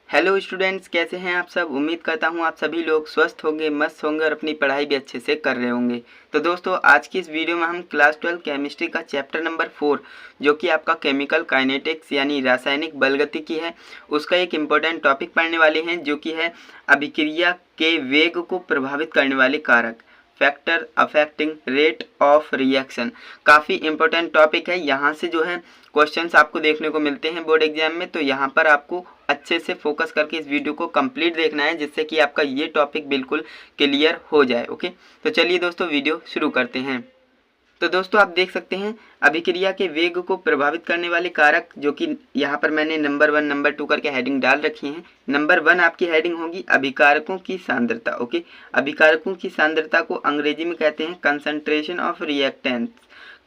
Hello students, कैसे हैं आप सब। उम्मीद करता हूं आप सभी लोग स्वस्थ होंगे, मस्त होंगे और अपनी पढ़ाई भी अच्छे से कर रहे होंगे। तो दोस्तों, आज की इस वीडियो में हम क्लास 12 केमिस्ट्री का चैप्टर नंबर 4 जो कि आपका केमिकल काइनेटिक्स यानी रासायनिक बलगतिकी है, उसका एक इम्पोर्टेंट टॉपिक पढ़ने वाले हैं जो कि है अभिक्रिया के वेग को प्रभावित करने वाले कारक, factor affecting rate of reaction. काफ़ी इंपॉर्टेंट टॉपिक है। यहाँ से जो है क्वेश्चंस आपको देखने को मिलते हैं बोर्ड एग्जाम में, तो यहाँ पर आपको अच्छे से फोकस करके इस वीडियो को कंप्लीट देखना है जिससे कि आपका ये टॉपिक बिल्कुल क्लियर हो जाए। ओके, तो चलिए दोस्तों वीडियो शुरू करते हैं। तो दोस्तों, आप देख सकते हैं अभिक्रिया के वेग को प्रभावित करने वाले कारक, जो कि यहाँ पर मैंने नंबर 1 नंबर 2 करके हेडिंग डाल रखी है। नंबर 1 आपकी हेडिंग होगी अभिकारकों की सांद्रता। ओके, अभिकारकों की सांद्रता को अंग्रेजी में कहते हैं concentration of reactance,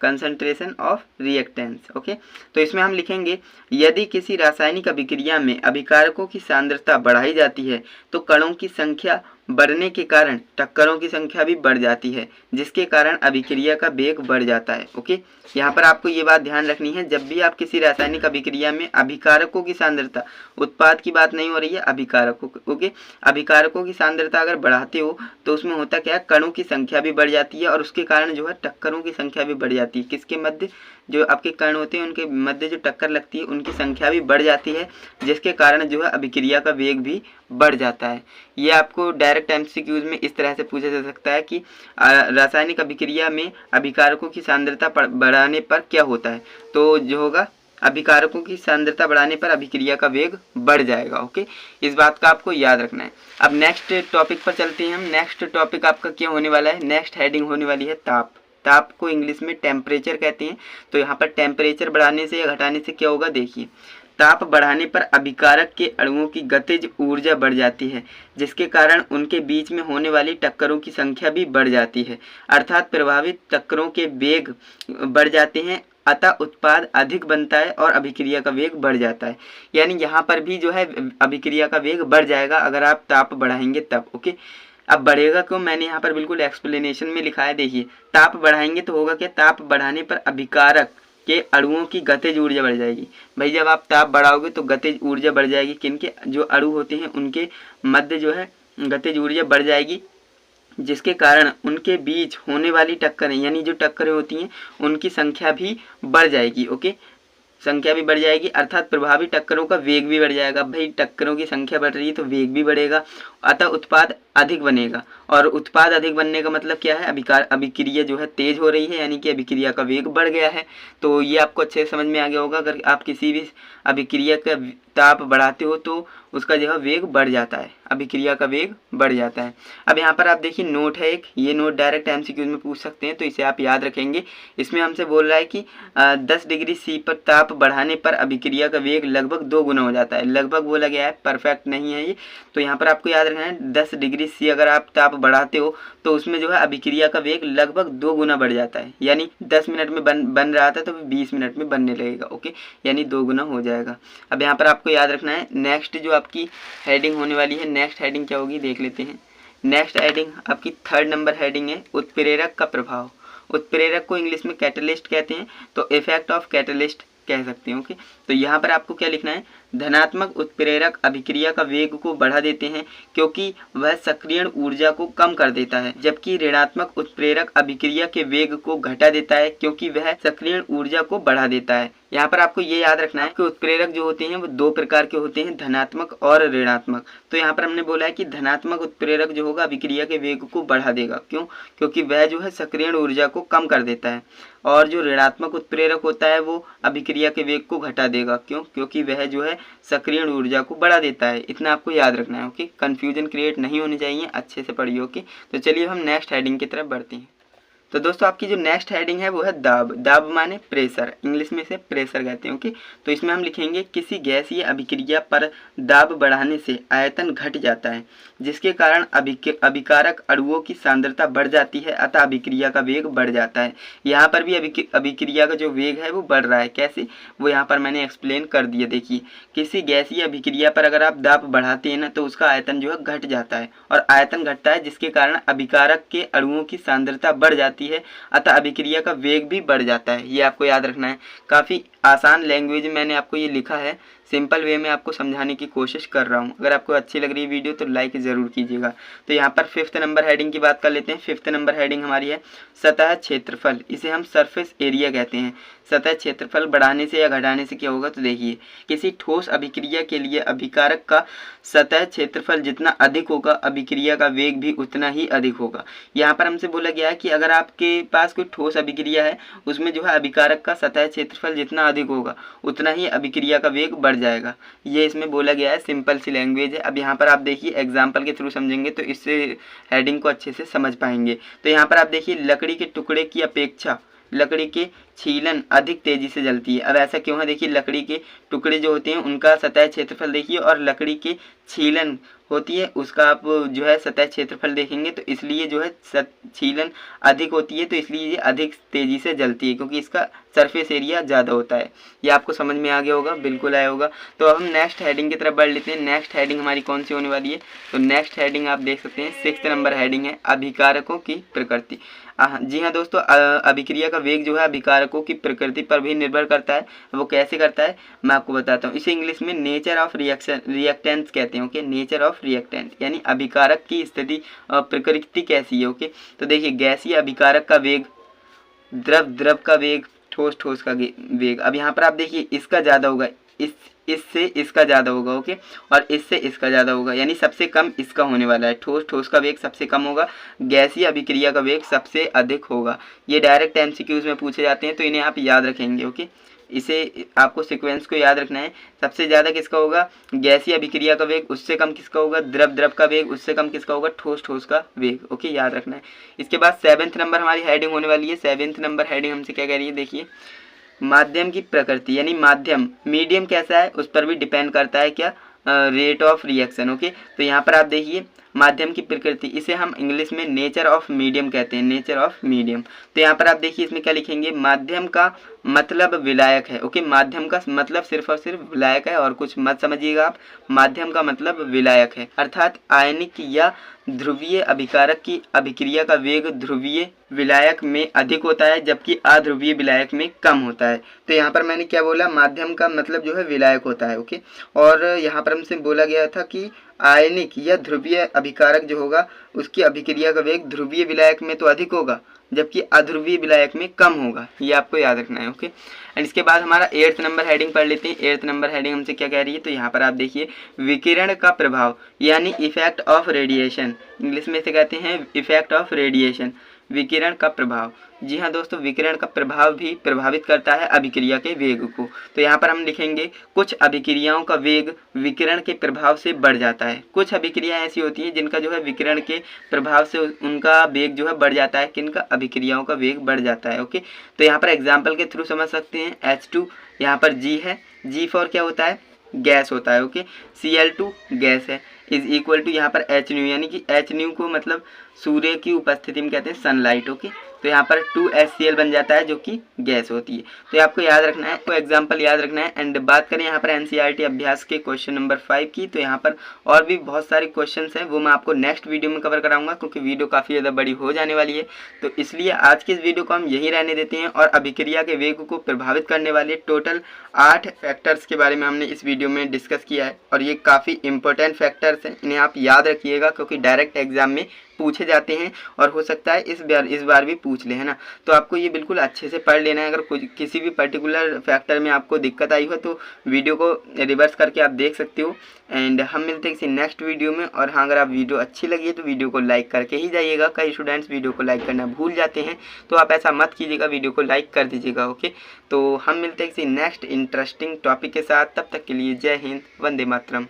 concentration of reactance. Okay, तो इसमें हम लिखेंगे यदि किसी रासायनिक अभिक्रिया में अभिकारकों की सांद्रता बढ़ाई जाती है तो कणों की संख्या बढ़ने के कारण टक्करों की संख्या भी बढ़ जाती है, जिसके कारण अभिक्रिया का वेग बढ़ जाता है। ओके, यहाँ पर आपको ये बात ध्यान रखनी है, जब भी आप किसी रासायनिक अभिक्रिया में अभिकारकों की सांद्रता, उत्पाद की बात नहीं हो रही है, अभिकारकों। ओके, अभिकारकों की सांद्रता अगर बढ़ाते हो तो उसमें होता क्या है, कणों की संख्या भी बढ़ जाती है और उसके कारण जो है टक्करों की संख्या भी बढ़ जाती है। किसके मध्य, जो आपके कण होते हैं उनके मध्य जो टक्कर लगती है उनकी संख्या भी बढ़ जाती है, जिसके कारण जो है अभिक्रिया का वेग भी बढ़ जाता है। ये आपको डायरेक्ट एमसीक्यूज में इस तरह से पूछा जा सकता है कि रासायनिक अभिक्रिया में अभिकारकों की सांद्रता बढ़ाने पर क्या होता है, तो जो होगा अभिकारकों की सांद्रता बढ़ाने पर अभिक्रिया का वेग बढ़ जाएगा। ओके, इस बात का आपको याद रखना है। अब नेक्स्ट टॉपिक पर चलते हैं हम। नेक्स्ट टॉपिक आपका क्या होने वाला है, नेक्स्ट हेडिंग होने वाली है ताप। ताप को इंग्लिश में टेम्परेचर कहते हैं। तो यहाँ पर टेम्परेचर बढ़ाने से या घटाने से क्या होगा, देखिए ताप बढ़ाने पर अभिकारक के अणुओं की गतिज ऊर्जा बढ़ जाती है, जिसके कारण उनके बीच में होने वाली टक्करों की संख्या भी बढ़ जाती है, अर्थात प्रभावित टक्करों के वेग बढ़ जाते हैं, अतः उत्पाद अधिक बनता है और अभिक्रिया का वेग बढ़ जाता है। यानी यहाँ पर भी जो है अभिक्रिया का वेग बढ़ जाएगा अगर आप ताप बढ़ाएंगे तब। ओके, अब बढ़ेगा क्यों, मैंने यहाँ पर बिल्कुल एक्सप्लेनेशन में लिखा है। देखिए, ताप बढ़ाएंगे तो होगा क्या, ताप बढ़ाने पर अभिकारक के अणुओं की गतिज ऊर्जा बढ़ जाएगी। भाई जब आप ताप बढ़ाओगे तो गतिज ऊर्जा बढ़ जाएगी, किनके, जो अणु होते हैं उनके मध्य जो है गतिज ऊर्जा बढ़ जाएगी, जिसके कारण उनके बीच होने वाली टक्करें यानी जो टक्करें होती हैं उनकी संख्या भी बढ़ जाएगी। ओके, संख्या भी बढ़ जाएगी, अर्थात प्रभावी टक्करों का वेग भी बढ़ जाएगा। भाई टक्करों की संख्या बढ़ रही है तो वेग भी बढ़ेगा, अतः उत्पाद अधिक बनेगा। और उत्पाद अधिक बनने का मतलब क्या है, अभिक्रिया जो है तेज हो रही है, यानी कि अभिक्रिया का वेग बढ़ गया है। तो ये आपको अच्छे से समझ में आ गया होगा। अगर आप किसी भी अभिक्रिया का ताप बढ़ाते हो तो उसका जो है वेग बढ़ जाता है, अभिक्रिया का वेग बढ़ जाता है। अब यहाँ पर आप देखिए नोट है एक, ये नोट डायरेक्ट एमसीक्यूज में पूछ सकते हैं तो इसे आप याद रखेंगे। इसमें हमसे बोल रहा है कि 10 डिग्री सी पर ताप बढ़ाने पर अभिक्रिया का वेग लगभग 2 गुना हो जाता है। लगभग बोला गया है, परफेक्ट नहीं है ये, तो यहाँ पर आपको याद रखना है 10 डिग्री सी अगर आप ताप बढ़ाते हो तो उसमें जो है अभिक्रिया का वेग लगभग 2 गुना बढ़ जाता है। यानी 10 मिनट में बन रहा था तो 20 मिनट में बनने लगेगा। ओके, यानी 2 गुना हो जाएगा। अब यहाँ पर आपको याद रखना है नेक्स्ट जो आपकी हेडिंग होने वाली है, नेक्स्ट हेडिंग क्या होगी देख लेते हैं। नेक्स्ट हेडिंग आपकी 3rd नंबर हेडिंग है उत्प्रेरक का प्रभाव। उत्प्रेरक को इंग्लिश में कैटलिस्ट कहते हैं, तो इफेक्ट ऑफ कैटलिस्ट कह सकते हैं। ओके, तो यहाँ पर आपको क्या लिखना है, धनात्मक उत्प्रेरक अभिक्रिया का वेग को बढ़ा देते हैं क्योंकि वह सक्रियण ऊर्जा को कम कर देता है, जबकि ऋणात्मक उत्प्रेरक अभिक्रिया के वेग को घटा देता है क्योंकि वह सक्रियण ऊर्जा को बढ़ा देता है। यहाँ पर आपको ये याद रखना है कि उत्प्रेरक जो होते हैं वो 2 प्रकार के होते हैं, धनात्मक और ऋणात्मक। तो यहाँ पर हमने बोला है कि धनात्मक उत्प्रेरक जो होगा अभिक्रिया के वेग को बढ़ा देगा, क्यों, क्योंकि वह जो है सक्रियण ऊर्जा को कम कर देता है। और जो ऋणात्मक उत्प्रेरक होता है वो अभिक्रिया के वेग को घटा देगा, क्यों, क्योंकि वह जो है सक्रियण ऊर्जा को बढ़ा देता है। इतना आपको याद रखना है। ओके, कंफ्यूजन क्रिएट नहीं होनी चाहिए, अच्छे से पढ़िए। ओके, तो चलिए हम नेक्स्ट हेडिंग की तरफ बढ़ते हैं। तो दोस्तों आपकी जो नेक्स्ट हेडिंग है वो है दाब। दाब माने प्रेशर, इंग्लिश में से प्रेशर कहते हैं। ओके, तो इसमें हम लिखेंगे किसी गैसीय अभिक्रिया पर दाब बढ़ाने से आयतन घट जाता है, जिसके कारण अभिकारक अणुओं की सांद्रता बढ़ जाती है, अतः अभिक्रिया का वेग बढ़ जाता है। यहाँ पर भी अभिक्रिया का जो वेग है वो बढ़ रहा है, कैसे, वो यहाँ पर मैंने एक्सप्लेन कर दिया। देखिए, किसी गैसीय अभिक्रिया पर अगर आप दाब बढ़ाते हैं ना तो उसका आयतन जो है घट जाता है, और आयतन घटता है जिसके कारण अभिकारक के अणुओं की सांद्रता बढ़ जाती है, अतः अभिक्रिया का वेग भी बढ़ जाता है। ये आपको याद रखना है। काफी आसान लैंग्वेज में मैंने आपको ये लिखा है, सिंपल वे में आपको समझाने की कोशिश कर रहा हूँ। अगर आपको अच्छी लग रही है वीडियो तो लाइक ज़रूर कीजिएगा। तो यहाँ पर 5th नंबर हेडिंग की बात कर लेते हैं। 5th नंबर हेडिंग हमारी है सतह क्षेत्रफल, इसे हम सरफेस एरिया कहते हैं। सतह क्षेत्रफल बढ़ाने से या घटाने से क्या होगा, तो देखिए किसी ठोस अभिक्रिया के लिए अभिकारक का सतह क्षेत्रफल जितना अधिक होगा अभिक्रिया का वेग भी उतना ही अधिक होगा। यहाँ पर हमसे बोला गया है कि अगर आपके पास कोई ठोस अभिक्रिया है उसमें जो है अभिकारक का सतह क्षेत्रफल जितना अधिक होगा उतना ही अभिक्रिया का वेग बढ़ जाएगा। ये इसमें बोला गया है, सिंपल सी लैंग्वेज है। अब यहाँ पर आप देखिए एग्जाम्पल के थ्रू समझेंगे तो इससे हेडिंग को अच्छे से समझ पाएंगे। तो यहाँ पर आप देखिए लकड़ी के टुकड़े की अपेक्षा लकड़ी के छीलन अधिक तेजी से जलती है। अब ऐसा क्यों है, देखिए लकड़ी के टुकड़े जो होते हैं उनका सतह क्षेत्रफल देखिए और लकड़ी के छीलन होती है उसका आप जो है सतह क्षेत्रफल देखेंगे तो इसलिए जो है छीलन अधिक होती है, तो इसलिए ये अधिक तेजी से जलती है क्योंकि इसका सरफेस एरिया ज़्यादा होता है। ये आपको समझ में आ गया होगा, बिल्कुल आया होगा। तो अब हम नेक्स्ट हेडिंग की तरफ बढ़ लेते हैं। नेक्स्ट हेडिंग हमारी कौन सी होने वाली है, तो नेक्स्ट हेडिंग आप देख सकते हैं 6th नंबर हेडिंग है अभिकारकों की प्रकृति। जी हाँ दोस्तों, अभिक्रिया का वेग जो है अभिकारकों की प्रकृति पर भी निर्भर करता है। वो कैसे करता है मैं आपको बताता हूँ। इसे इंग्लिश में नेचर ऑफ रिएक्टेंस कहते हैं। ओके, नेचर ऑफ रिएक्टेंट यानी अभिकारक की स्थिति प्रकृति कैसी है। ओके, तो देखिए गैसीय अभिकारक का वेग, द्रव का वेग, ठोस का वेग। अब यहाँ पर आप देखिए इसका ज़्यादा होगा, इससे इसका ज़्यादा होगा। ओके, और इससे इसका ज़्यादा होगा, यानी सबसे कम इसका होने वाला है। ठोस का वेग सबसे कम होगा, गैसीय अभिक्रिया का वेग सबसे अधिक होगा। ये डायरेक्ट MCQs में पूछे जाते हैं तो इन्हें आप याद रखेंगे। ओके, इसे आपको सीक्वेंस को याद रखना है। सबसे ज़्यादा किसका होगा, गैसीय अभिक्रिया का वेग, उससे कम किसका होगा, द्रव का वेग, उससे कम किसका होगा, ठोस का वेग। ओके, याद रखना है। इसके बाद 7th नंबर हमारी हेडिंग होने वाली है। 7th नंबर हेडिंग हमसे क्या कह रही है, देखिए माध्यम की प्रकृति, यानी माध्यम मीडियम कैसा है उस पर भी डिपेंड करता है क्या, रेट ऑफ रिएक्शन। ओके, तो यहाँ पर आप देखिए माध्यम की प्रकृति, इसे हम इंग्लिश में नेचर ऑफ मीडियम कहते हैं, नेचर ऑफ मीडियम। तो यहाँ पर आप देखिए इसमें क्या लिखेंगे, माध्यम का मतलब विलायक है। ओके, माध्यम का मतलब सिर्फ और सिर्फ विलायक है और कुछ मत समझिएगा आप। माध्यम का मतलब विलायक है, अर्थात आयनिक या ध्रुवीय अभिकारक की अभिक्रिया का वेग ध्रुवीय विलायक में अधिक होता है जबकि अध्रुवीय विलायक में कम होता है। तो यहाँ पर मैंने क्या बोला, माध्यम का मतलब जो है विलायक होता है। ओके, और यहाँ पर हमसे बोला गया था कि आयनिक या ध्रुवीय अभिकारक जो होगा उसकी अभिक्रिया का वेग ध्रुवीय विलायक में तो अधिक होगा जबकि अध्रुवीय विलायक में कम होगा। ये आपको याद रखना है। ओके, एंड इसके बाद हमारा 8th नंबर हेडिंग पढ़ लेते हैं। 8th नंबर हेडिंग हमसे क्या कह रही है, तो यहाँ पर आप देखिए विकिरण का प्रभाव यानी इफेक्ट ऑफ रेडिएशन, इंग्लिश में से कहते हैं इफेक्ट ऑफ रेडिएशन, विकिरण का प्रभाव। जी हाँ दोस्तों, विकिरण का प्रभाव भी प्रभावित करता है अभिक्रिया के वेग को। तो यहाँ पर हम लिखेंगे कुछ अभिक्रियाओं का वेग विकिरण के प्रभाव से बढ़ जाता है। कुछ अभिक्रियाएं ऐसी होती हैं जिनका जो है विकिरण के प्रभाव से उनका वेग जो है बढ़ जाता है, किनका, अभिक्रियाओं का वेग बढ़ जाता है। ओके, तो यहाँ पर एग्जाम्पल के थ्रू समझ सकते हैं। H2 यहाँ पर G है, G फॉर क्या होता है, गैस होता है। ओके, Cl2 गैस है, इज इक्वल टू यहाँ पर H न्यू, यानी कि H न्यू को मतलब सूर्य की उपस्थिति में कहते हैं सनलाइट। ओके, तो यहाँ पर 2HCl बन जाता है जो कि गैस होती है। तो ये आपको याद रखना है, तो एग्जाम्पल याद रखना है। एंड बात करें यहाँ पर NCERT अभ्यास के क्वेश्चन नंबर 5 की, तो यहाँ पर और भी बहुत सारे क्वेश्चंस हैं, वो मैं आपको नेक्स्ट वीडियो में कवर कराऊंगा क्योंकि वीडियो काफ़ी ज़्यादा बड़ी हो जाने वाली है। तो इसलिए आज की इस वीडियो को हम यहीं रहने देते हैं और अभिक्रिया के वेग को प्रभावित करने वाले टोटल 8 फैक्टर्स के बारे में हमने इस वीडियो में डिस्कस किया है और ये काफ़ी इंपॉर्टेंट फैक्टर्स हैं, इन्हें आप याद रखिएगा क्योंकि डायरेक्ट एग्जाम में पूछे जाते हैं और हो सकता है इस बार भी पूछ ले, है ना। तो आपको ये बिल्कुल अच्छे से पढ़ लेना है। अगर किसी भी पर्टिकुलर फैक्टर में आपको दिक्कत आई हो तो वीडियो को रिवर्स करके आप देख सकते हो। एंड हम मिलते हैं किसी नेक्स्ट वीडियो में। और हाँ, अगर आप वीडियो अच्छी लगी है तो वीडियो को लाइक करके ही जाइएगा। कई स्टूडेंट्स वीडियो को लाइक करना भूल जाते हैं, तो आप ऐसा मत कीजिएगा, वीडियो को लाइक कर दीजिएगा। ओके, तो हम मिलते हैं किसी नेक्स्ट इंटरेस्टिंग टॉपिक के साथ। तब तक के लिए जय हिंद, वंदे मातरम।